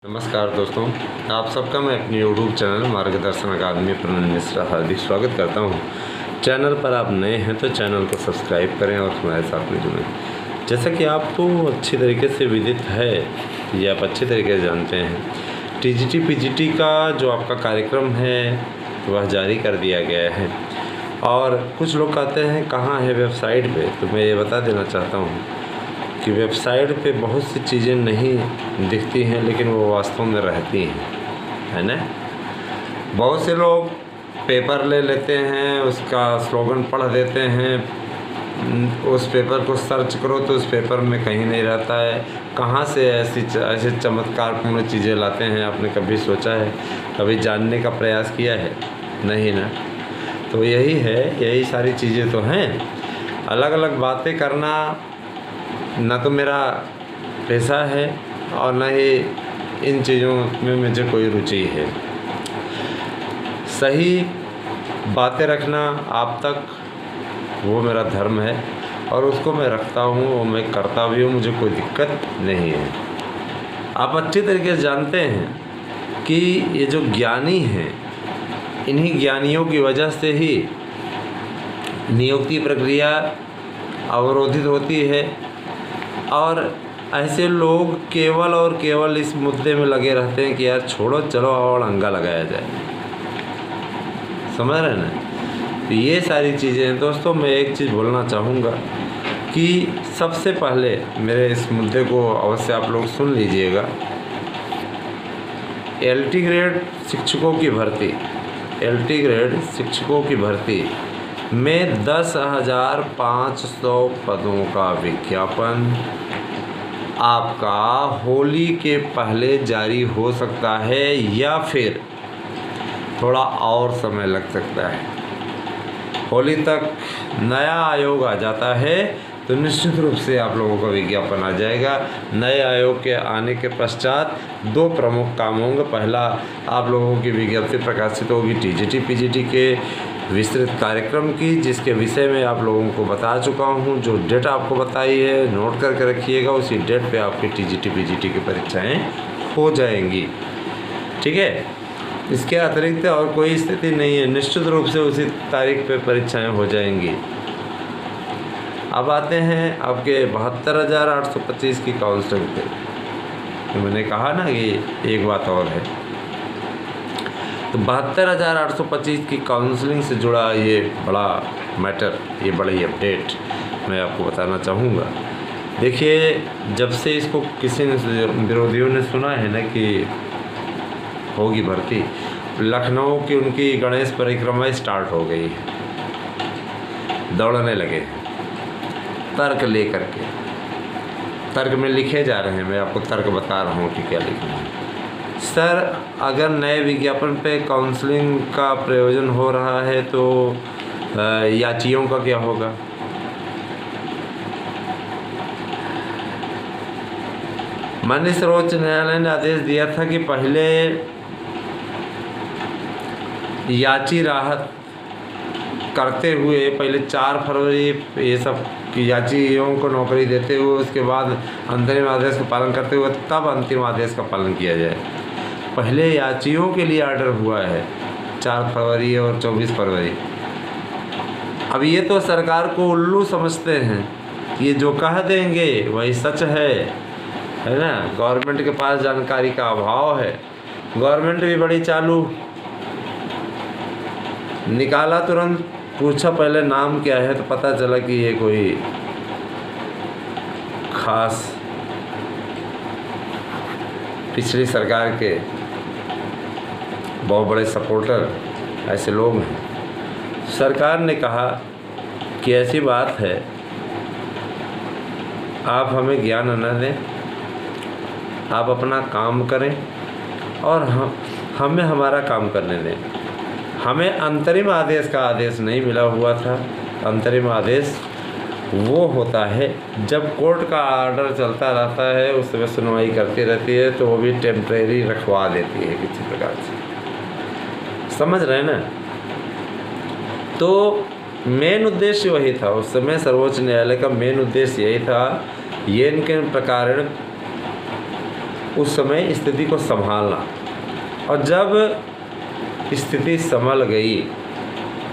नमस्कार दोस्तों, आप सबका मैं अपनी यूट्यूब चैनल मार्गदर्शन अकादमी पर मिश्रा हार्दिक स्वागत करता हूं। चैनल पर आप नए हैं तो चैनल को सब्सक्राइब करें और हमारे साथ में जुड़ें। जैसा कि आपको अच्छी तरीके से विदित है या आप अच्छी तरीके से जानते हैं, टीजीटी पीजीटी का जो आपका कार्यक्रम है वह जारी कर दिया गया है। और कुछ लोग कहते हैं कहाँ है वेबसाइट पे, तो मैं ये बता देना चाहता हूँ कि वेबसाइट पे बहुत सी चीज़ें नहीं दिखती हैं लेकिन वो वास्तव में रहती हैं, है ना। बहुत से लोग पेपर ले लेते हैं, उसका स्लोगन पढ़ देते हैं, उस पेपर को सर्च करो तो उस पेपर में कहीं नहीं रहता है। कहाँ से ऐसे चमत्कारपूर्ण चीज़ें लाते हैं, आपने कभी सोचा है, कभी जानने का प्रयास किया है? नहीं ना। तो यही है, यही सारी चीज़ें तो हैं। अलग अलग बातें करना ना तो मेरा पेशा है और ना ही इन चीज़ों में मुझे कोई रुचि है। सही बातें रखना आप तक, वो मेरा धर्म है और उसको मैं रखता हूँ, वो मैं करता भी हूँ, मुझे कोई दिक्कत नहीं है। आप अच्छी तरीके से जानते हैं कि ये जो ज्ञानी हैं, इन्हीं ज्ञानियों की वजह से ही नियुक्ति प्रक्रिया अवरोधित होती है और ऐसे लोग केवल और केवल इस मुद्दे में लगे रहते हैं कि यार छोड़ो, चलो और अंगा लगाया जाए। समझ रहे ना। तो ये सारी चीज़ें हैं दोस्तों। मैं एक चीज़ बोलना चाहूँगा कि सबसे पहले मेरे इस मुद्दे को अवश्य आप लोग सुन लीजिएगा। LT ग्रेड शिक्षकों की भर्ती, LT ग्रेड शिक्षकों की भर्ती में 10,500 पदों का विज्ञापन आपका होली के पहले जारी हो सकता है या फिर थोड़ा और समय लग सकता है। होली तक नया आयोग आ जाता है तो निश्चित रूप से आप लोगों का विज्ञापन आ जाएगा। नए आयोग के आने के पश्चात दो प्रमुख काम होंगे। पहला, आप लोगों की विज्ञप्ति प्रकाशित होगी टीजीटी पीजीटी के विस्तृत कार्यक्रम की, जिसके विषय में आप लोगों को बता चुका हूं। जो डेट आपको बताई है नोट करके रखिएगा, उसी डेट पे आपकी टीजीटी पीजीटी की परीक्षाएं हो जाएंगी। ठीक है, इसके अतिरिक्त और कोई स्थिति नहीं है, निश्चित रूप से उसी तारीख पे परीक्षाएं हो जाएंगी। अब आते हैं आपके 72,825 की काउंसलिंग पे। तो मैंने कहा ना कि एक बात और है, तो 72,825 की काउंसलिंग से जुड़ा ये बड़ा मैटर, ये बड़ी अपडेट मैं आपको बताना चाहूँगा। देखिए, जब से इसको किसी ने, विरोधियों ने सुना है ना कि होगी भर्ती, लखनऊ की उनकी गणेश परिक्रमा स्टार्ट हो गई है, दौड़ने लगे तर्क लेकर के। तर्क में लिखे जा रहे हैं, मैं आपको तर्क बता रहा हूँ कि क्या लिखना है। सर, अगर नए विज्ञापन पे काउंसलिंग का प्रयोजन हो रहा है तो याचियों का क्या होगा? माननीय सर्वोच्च न्यायालय ने आदेश दिया था कि पहले याची राहत करते हुए पहले 4 फरवरी ये सब याचियों को नौकरी देते हुए, उसके बाद अंतरिम आदेश का पालन करते हुए तब अंतिम आदेश का पालन किया जाए। पहले याचियों के लिए ऑर्डर हुआ है 4 फरवरी और 24 फरवरी। अब ये तो सरकार को उल्लू समझते हैं, ये जो कह देंगे वही सच है ना। गवर्नमेंट के पास जानकारी का अभाव है। गवर्नमेंट भी बड़ी चालू, निकाला तुरंत, पूछा पहले नाम क्या है तो पता चला कि ये कोई खास पिछली सरकार के बहुत बड़े सपोर्टर ऐसे लोग हैं। सरकार ने कहा कि ऐसी बात है, आप हमें ज्ञान न दें, आप अपना काम करें और हमें हमारा काम करने दें। हमें अंतरिम आदेश का आदेश नहीं मिला हुआ था। अंतरिम आदेश वो होता है जब कोर्ट का ऑर्डर चलता रहता है, उस समय सुनवाई करती रहती है, तो वो भी टेम्परेरी रखवा देती है किसी प्रकार से। समझ रहे हैं ना। तो मेन उद्देश्य वही था उस समय, सर्वोच्च न्यायालय का मेन उद्देश्य यही था। ये इनके प्रकार उस समय स्थिति को संभालना। और जब स्थिति संभल गई,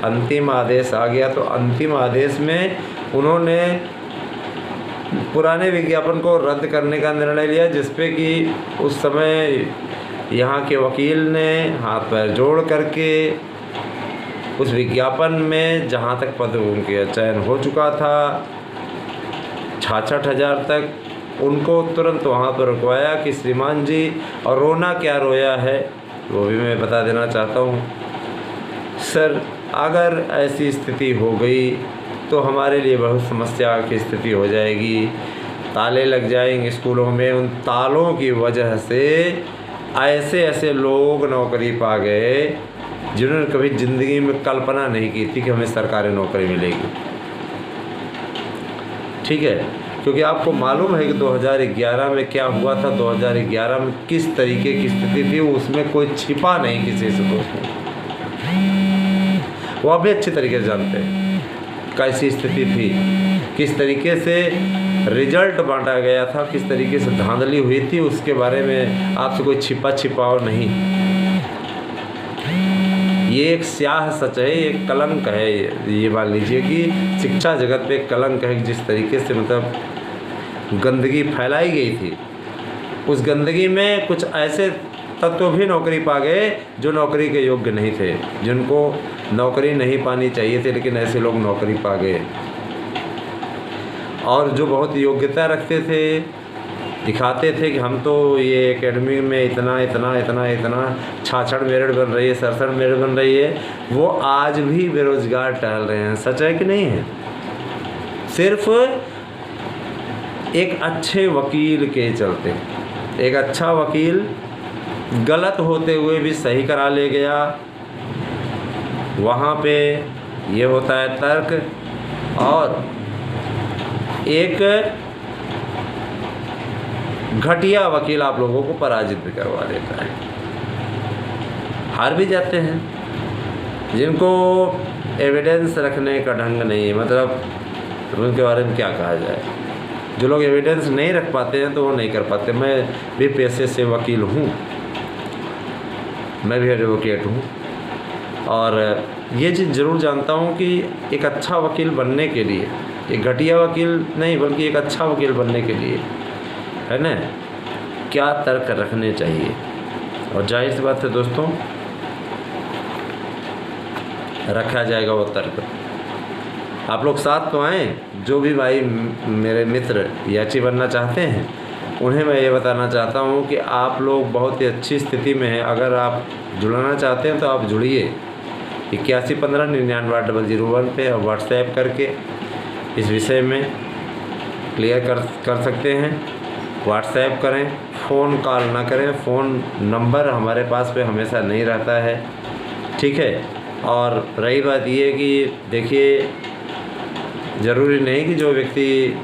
अंतिम आदेश आ गया, तो अंतिम आदेश में उन्होंने पुराने विज्ञापन को रद्द करने का निर्णय लिया, जिसपे कि उस समय यहाँ के वकील ने हाथ पैर जोड़ करके उस विज्ञापन में जहाँ तक पदों का चयन हो चुका था 66,000 तक, उनको तुरंत वहाँ पर रुकवाया कि श्रीमान जी, और रोना क्या रोया है वो भी मैं बता देना चाहता हूँ। सर, अगर ऐसी स्थिति हो गई तो हमारे लिए बहुत समस्या की स्थिति हो जाएगी, ताले लग जाएंगे स्कूलों में। उन तालों की वजह से ऐसे ऐसे लोग नौकरी पा गए जिन्होंने कभी ज़िंदगी में कल्पना नहीं की थी कि हमें सरकारी नौकरी मिलेगी। ठीक है, क्योंकि आपको मालूम है कि 2011 में क्या हुआ था, 2011 में किस तरीके की स्थिति थी, उसमें कोई छिपा नहीं किसी से दोस्तों। वो आप भी अच्छी तरीके से जानते हैं कैसी स्थिति थी, किस तरीके से रिजल्ट बांटा गया था, किस तरीके से धांधली हुई थी, उसके बारे में आपसे कोई छिपाव नहीं। ये एक स्याह सच है, एक कलंक है। ये मान लीजिए कि शिक्षा जगत पे एक कलंक है, जिस तरीके से मतलब गंदगी फैलाई गई थी, उस गंदगी में कुछ ऐसे तत्व भी नौकरी पा गए जो नौकरी के योग्य नहीं थे, जिनको नौकरी नहीं पानी चाहिए थी, लेकिन ऐसे लोग नौकरी पा गए। और जो बहुत योग्यता रखते थे, दिखाते थे कि हम तो ये एकेडमी में इतना 66 मेरिट बन रही है, 67 मेरिट बन रही है, वो आज भी बेरोजगार टहल रहे हैं। सच है कि नहीं है? सिर्फ एक अच्छे वकील के चलते, एक अच्छा वकील गलत होते हुए भी सही करा ले गया। वहाँ पे ये होता है तर्क, और एक घटिया वकील आप लोगों को पराजित भी करवा देता है। हार भी जाते हैं जिनको एविडेंस रखने का ढंग नहीं है, मतलब उनके बारे में क्या कहा जाए। जो लोग एविडेंस नहीं रख पाते हैं तो वो नहीं कर पाते। मैं भी पेशे से वकील हूँ, मैं भी एडवोकेट हूँ, और ये चीज़ ज़रूर जानता हूँ कि एक अच्छा वकील बनने के लिए, एक घटिया वकील नहीं बल्कि एक अच्छा वकील बनने के लिए, है ना, क्या तर्क रखने चाहिए। और जाहिर सी बात है दोस्तों, रखा जाएगा वो तर्क। आप लोग साथ तो आएँ। जो भी भाई मेरे मित्र याची बनना चाहते हैं, उन्हें मैं ये बताना चाहता हूँ कि आप लोग बहुत ही अच्छी स्थिति में हैं। अगर आप जुड़ना चाहते हैं तो आप जुड़िए 8115998001 पे, और व्हाट्सएप करके इस विषय में क्लियर कर सकते हैं। व्हाट्सएप करें, फ़ोन कॉल ना करें। फ़ोन नंबर हमारे पास पे हमेशा नहीं रहता है, ठीक है। और रही बात ये कि देखिए, ज़रूरी नहीं कि जो व्यक्ति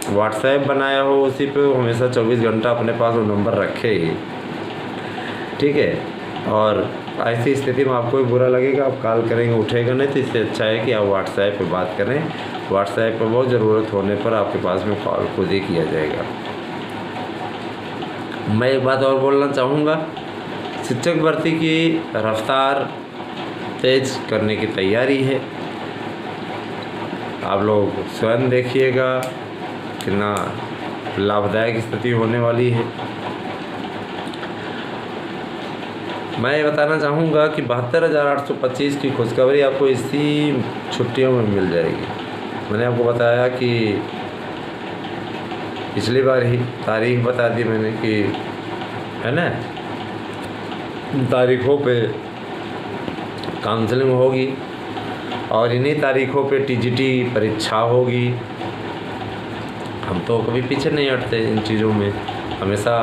व्हाट्सएप बनाया हो उसी पे हमेशा 24 घंटा अपने पास वो नंबर रखे ही, ठीक है। और ऐसी स्थिति में आपको भी बुरा लगेगा, आप कॉल करेंगे उठेगा नहीं, तो इससे अच्छा है कि आप व्हाट्सएप पे बात करें। व्हाट्सएप पे बहुत ज़रूरत होने पर आपके पास में कॉल खुद ही किया जाएगा। मैं एक बात और बोलना चाहूँगा, शिक्षक भर्ती की रफ्तार तेज़ करने की तैयारी है। आप लोग स्वयं देखिएगा कितना लाभदायक स्थिति होने वाली है। मैं ये बताना चाहूँगा कि 72,825 की खुशखबरी आपको इसी छुट्टियों में मिल जाएगी। मैंने आपको बताया कि पिछली बार ही तारीख बता दी मैंने कि, है ना, तारीखों पे काउंसलिंग होगी और इन्हीं तारीखों पे टीजीटी परीक्षा होगी। हम तो कभी पीछे नहीं हटते इन चीज़ों में, हमेशा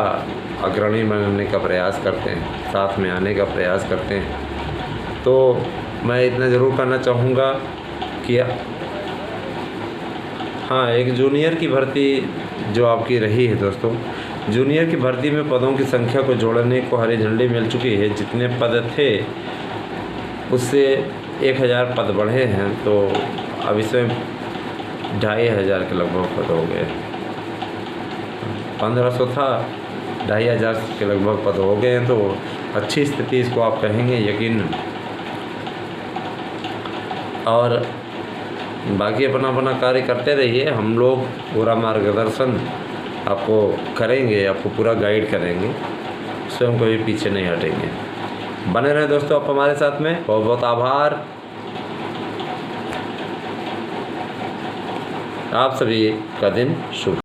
अग्रणी बनने का प्रयास करते हैं, साथ में आने का प्रयास करते हैं। तो मैं इतना ज़रूर करना चाहूँगा कि हाँ, एक जूनियर की भर्ती जो आपकी रही है दोस्तों, जूनियर की भर्ती में पदों की संख्या को जोड़ने को हरी झंडी मिल चुकी है। जितने पद थे उससे 1000 पद बढ़े हैं, तो अब इसमें 2500 के लगभग पद हो गए। 1500 था 2,500 के लगभग पद हो गए हैं, तो अच्छी स्थिति इसको आप कहेंगे यकीन। और बाकी अपना अपना कार्य करते रहिए, हम लोग पूरा मार्गदर्शन आपको करेंगे, आपको पूरा गाइड करेंगे, स्वयं कभी पीछे नहीं हटेंगे। बने रहे दोस्तों आप हमारे साथ में। बहुत बहुत आभार। आप सभी का दिन शुभ।